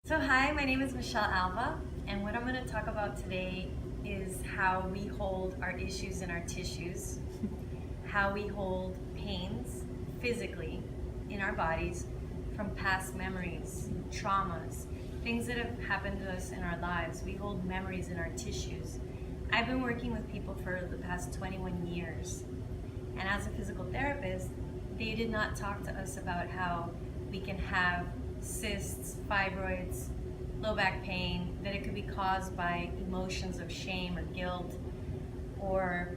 So hi, my name is Michelle Alva, and what I'm going to talk about today is how we hold our issues in our tissues, how we hold pains physically in our bodies from past memories, traumas, things that have happened to us in our lives. We hold memories in our tissues. I've been working with people for the past 21 years, and as a physical therapist, they did not talk to us about how we can have cysts, fibroids, low back pain, that it could be caused by emotions of shame or guilt, or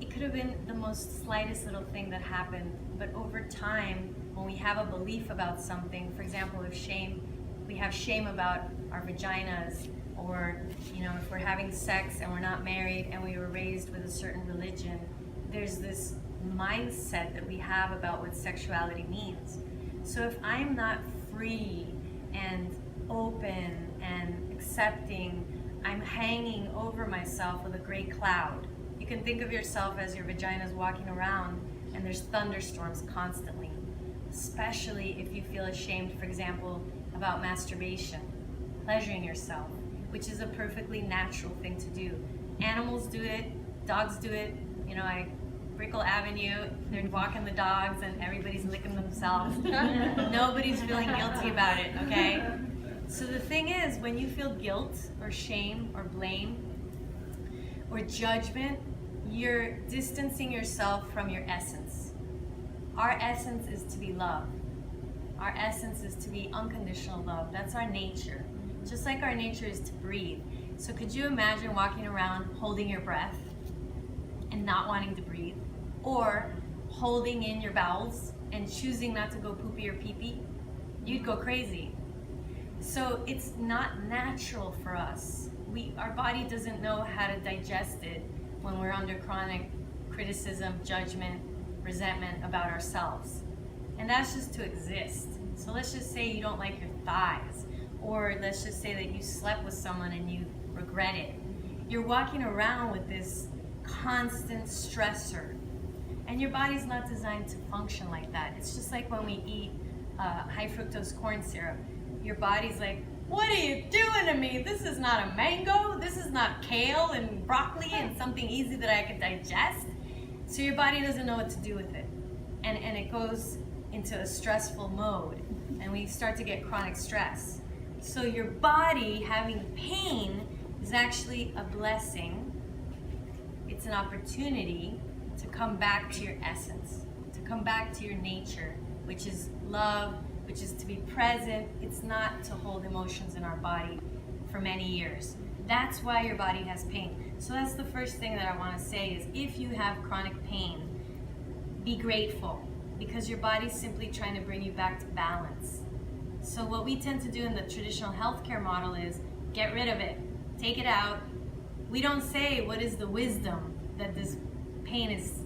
it could have been the most slightest little thing that happened. But over time, when we have a belief about something, for example, if we have shame about our vaginas, or if we're having sex and we're not married and we were raised with a certain religion, there's this mindset that we have about what sexuality means. So if I'm not free and open and accepting, I'm hanging over myself with a gray cloud. You can think of yourself as your vagina's walking around and there's thunderstorms constantly, especially if you feel ashamed, for example, about masturbation, pleasuring yourself, which is a perfectly natural thing to do. Animals do it, dogs do it. I Brickell Avenue, they're walking the dogs and everybody's licking themselves. Nobody's feeling guilty about it, okay? So the thing is, when you feel guilt or shame or blame or judgment, you're distancing yourself from your essence. Our essence is to be love. Our essence is to be unconditional love. That's our nature. Just like our nature is to breathe. So could you imagine walking around holding your breath and not wanting to breathe? Or holding in your bowels and choosing not to go poopy or pee-pee? You'd go crazy. So it's not natural for us. Our body doesn't know how to digest it when we're under chronic criticism, judgment, resentment about ourselves. And that's just to exist. So let's just say you don't like your thighs, or let's just say that you slept with someone and you regret it. You're walking around with this constant stressor. And your body's not designed to function like that. It's just like when we eat high fructose corn syrup. Your body's like, what are you doing to me? This is not a mango. This is not kale and broccoli and something easy that I could digest. So your body doesn't know what to do with it. And it goes into a stressful mode. And we start to get chronic stress. So your body having pain is actually a blessing. It's an opportunity to come back to your essence, to come back to your nature, which is love, which is to be present. It's not to hold emotions in our body for many years. That's why your body has pain. So that's the first thing that I want to say is, if you have chronic pain, be grateful, because your body's simply trying to bring you back to balance. So what we tend to do in the traditional healthcare model is get rid of it, take it out. We don't say what is the wisdom that this pain is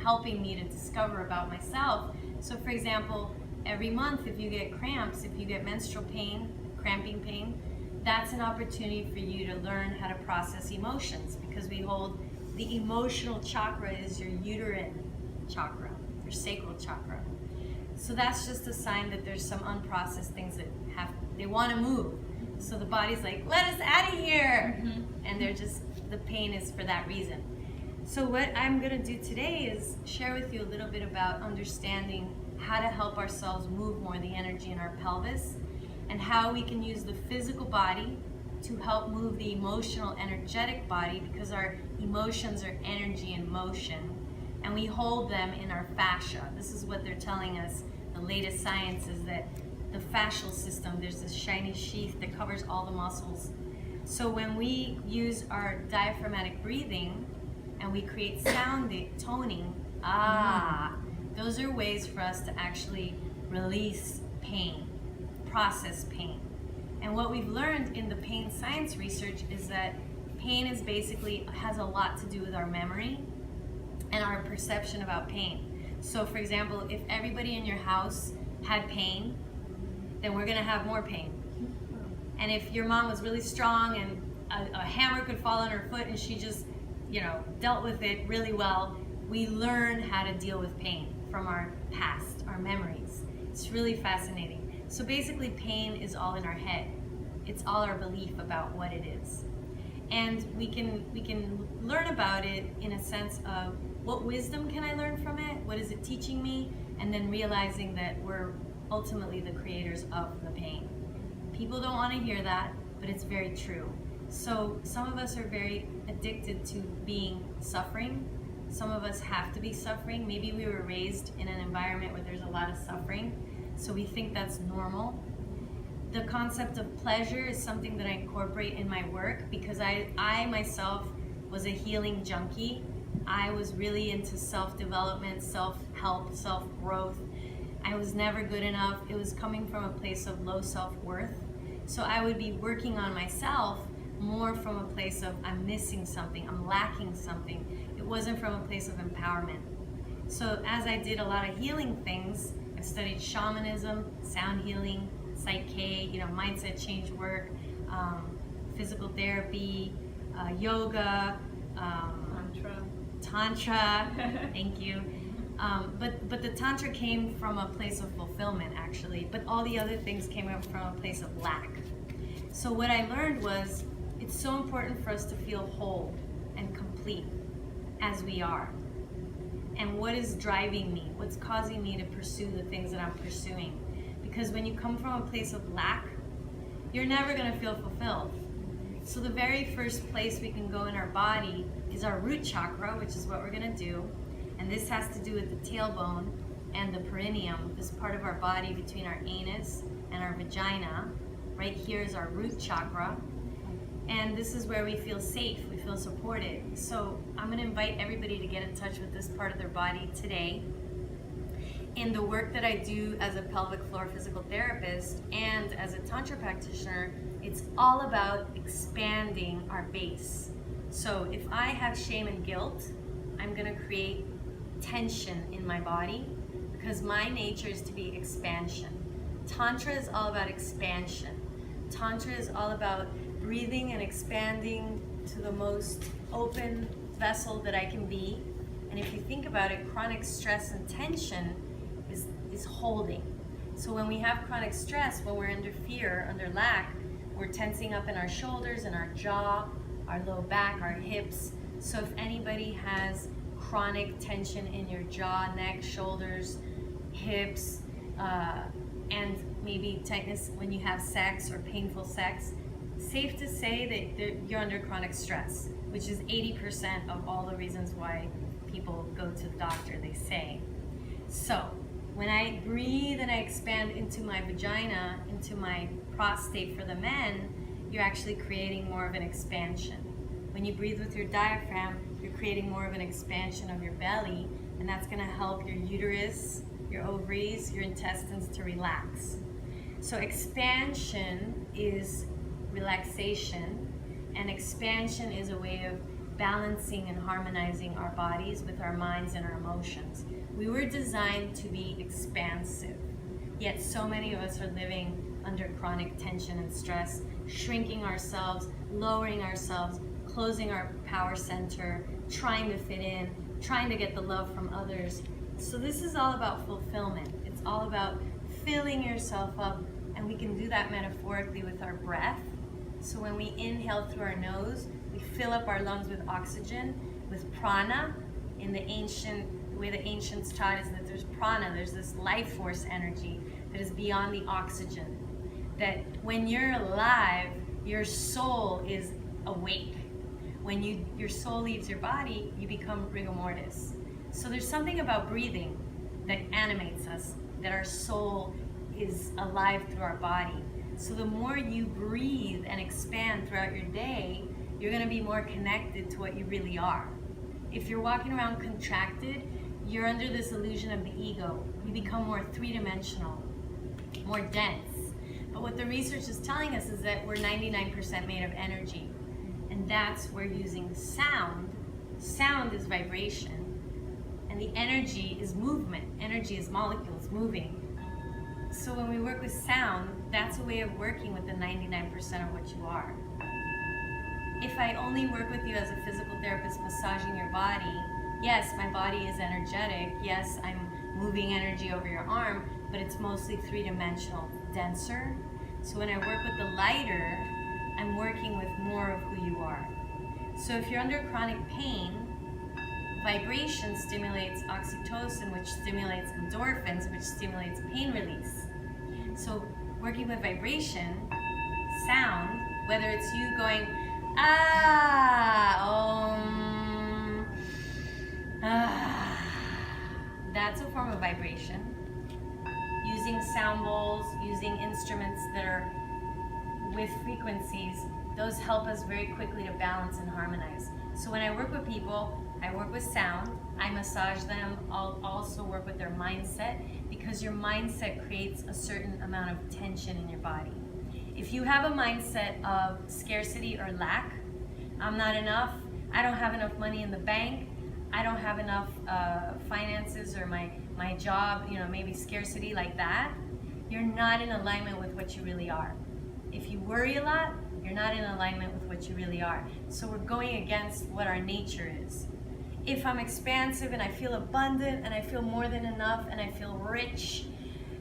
helping me to discover about myself. So for example, every month if you get cramps, if you get menstrual pain, cramping pain, that's an opportunity for you to learn how to process emotions, because we hold the emotional chakra is your uterine chakra, your sacral chakra. So that's just a sign that there's some unprocessed things that they want to move. So the body's like, let us out of here. And the pain is for that reason. So what I'm going to do today is share with you a little bit about understanding how to help ourselves move more the energy in our pelvis, and how we can use the physical body to help move the emotional, energetic body, because our emotions are energy in motion, and we hold them in our fascia. This is what they're telling us. The latest science is that the fascial system, there's this shiny sheath that covers all the muscles. So when we use our diaphragmatic breathing, and we create sound toning, those are ways for us to actually release pain, process pain. And what we've learned in the pain science research is that pain has a lot to do with our memory and our perception about pain. So for example, if everybody in your house had pain, then we're gonna have more pain. And if your mom was really strong and a hammer could fall on her foot and she just dealt with it really well, we learn how to deal with pain from our past, our memories. It's really fascinating. So basically pain is all in our head. It's all our belief about what it is. And we can learn about it in a sense of what wisdom can I learn from it? What is it teaching me? And then realizing that we're ultimately the creators of the pain. People don't want to hear that, but it's very true. So some of us are very addicted to being suffering. Some of us have to be suffering. Maybe we were raised in an environment where there's a lot of suffering, so we think that's normal. The concept of pleasure is something that I incorporate in my work because I myself was a healing junkie. I was really into self-development, self-help, self-growth. I was never good enough. It was coming from a place of low self-worth. So I would be working on myself more from a place of I'm missing something, I'm lacking something. It wasn't from a place of empowerment. So as I did a lot of healing things, I studied shamanism, sound healing, Psyche, mindset change work, physical therapy, yoga, Tantra, thank you. But the Tantra came from a place of fulfillment, actually, but all the other things came up from a place of lack. So what I learned was it's so important for us to feel whole and complete as we are. And what is driving me? What's causing me to pursue the things that I'm pursuing? Because when you come from a place of lack, you're never going to feel fulfilled. So the very first place we can go in our body is our root chakra, which is what we're going to do. And this has to do with the tailbone and the perineum, this part of our body between our anus and our vagina. Right here is our root chakra. And this is where we feel safe, we feel supported. So I'm going to invite everybody to get in touch with this part of their body today. In the work that I do as a pelvic floor physical therapist and as a Tantra practitioner, it's all about expanding our base. So if I have shame and guilt, I'm going to create tension in my body because my nature is to be expansion. Tantra is all about expansion. Tantra is all about breathing and expanding to the most open vessel that I can be. And if you think about it, chronic stress and tension is holding. So when we have chronic stress, when we're under fear, under lack, we're tensing up in our shoulders and our jaw, our low back, our hips. So if anybody has chronic tension in your jaw, neck, shoulders, hips, and maybe tightness when you have sex or painful sex, safe to say that you're under chronic stress, which is 80% of all the reasons why people go to the doctor, they say. So when I breathe and I expand into my vagina, into my prostate for the men, you're actually creating more of an expansion. When you breathe with your diaphragm, you're creating more of an expansion of your belly, and that's going to help your uterus, your ovaries, your intestines to relax. So expansion is relaxation, and expansion is a way of balancing and harmonizing our bodies with our minds and our emotions. We were designed to be expansive, yet so many of us are living under chronic tension and stress, shrinking ourselves, lowering ourselves, closing our power center, trying to fit in, trying to get the love from others. So this is all about fulfillment. It's all about filling yourself up, and we can do that metaphorically with our breath. So when we inhale through our nose, we fill up our lungs with oxygen, with prana. In the way the ancients taught is that there's prana, there's this life force energy that is beyond the oxygen. That when you're alive, your soul is awake. When your soul leaves your body, you become rigor mortis. So there's something about breathing that animates us, that our soul is alive through our body. So the more you breathe and expand throughout your day, you're going to be more connected to what you really are. If you're walking around contracted, you're under this illusion of the ego. You become more three-dimensional, more dense. But what the research is telling us is that we're 99% made of energy. And that's where using sound. Sound is vibration. And the energy is movement. Energy is molecules moving. So when we work with sound, that's a way of working with the 99% of what you are. If I only work with you as a physical therapist massaging your body, yes, my body is energetic. Yes, I'm moving energy over your arm, but it's mostly three-dimensional, denser. So when I work with the lighter, and working with more of who you are. So if you're under chronic pain, vibration stimulates oxytocin, which stimulates endorphins, which stimulates pain release. So working with vibration, sound, whether it's you going, that's a form of vibration. Using sound bowls, using instruments that are with frequencies, those help us very quickly to balance and harmonize. So when I work with people, I work with sound, I massage them, I'll also work with their mindset, because your mindset creates a certain amount of tension in your body. If you have a mindset of scarcity or lack, I'm not enough, I don't have enough money in the bank, I don't have enough finances, or my job, maybe scarcity like that, you're not in alignment with what you really are. If you worry a lot, you're not in alignment with what you really are. So we're going against what our nature is. If I'm expansive and I feel abundant and I feel more than enough and I feel rich,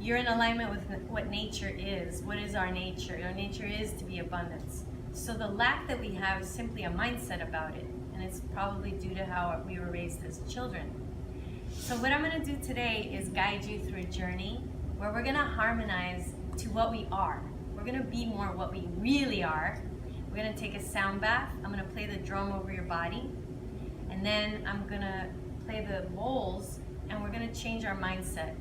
you're in alignment with what nature is. What is our nature? Our nature is to be abundance. So the lack that we have is simply a mindset about it. And it's probably due to how we were raised as children. So what I'm going to do today is guide you through a journey where we're going to harmonize to what we are. We're going to be more what we really are. We're going to take a sound bath. I'm going to play the drum over your body. And then I'm going to play the bowls, and we're going to change our mindset.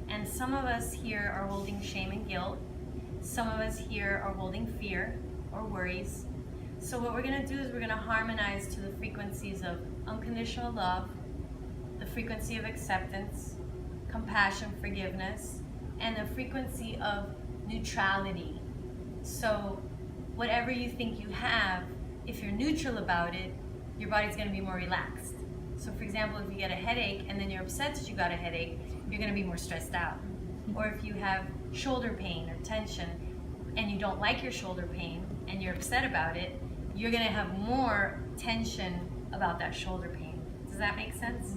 And some of us here are holding shame and guilt. Some of us here are holding fear or worries. So what we're going to do is we're going to harmonize to the frequencies of unconditional love, the frequency of acceptance, compassion, forgiveness, and the frequency of neutrality. So whatever you think you have, if you're neutral about it, your body's going to be more relaxed. So for example, if you get a headache and then you're upset that you got a headache, you're going to be more stressed out. Or if you have shoulder pain or tension and you don't like your shoulder pain and you're upset about it, you're going to have more tension about that shoulder pain. Does that make sense?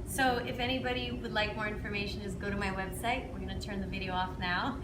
So if anybody would like more information, just go to my website. We're going to turn the video off now.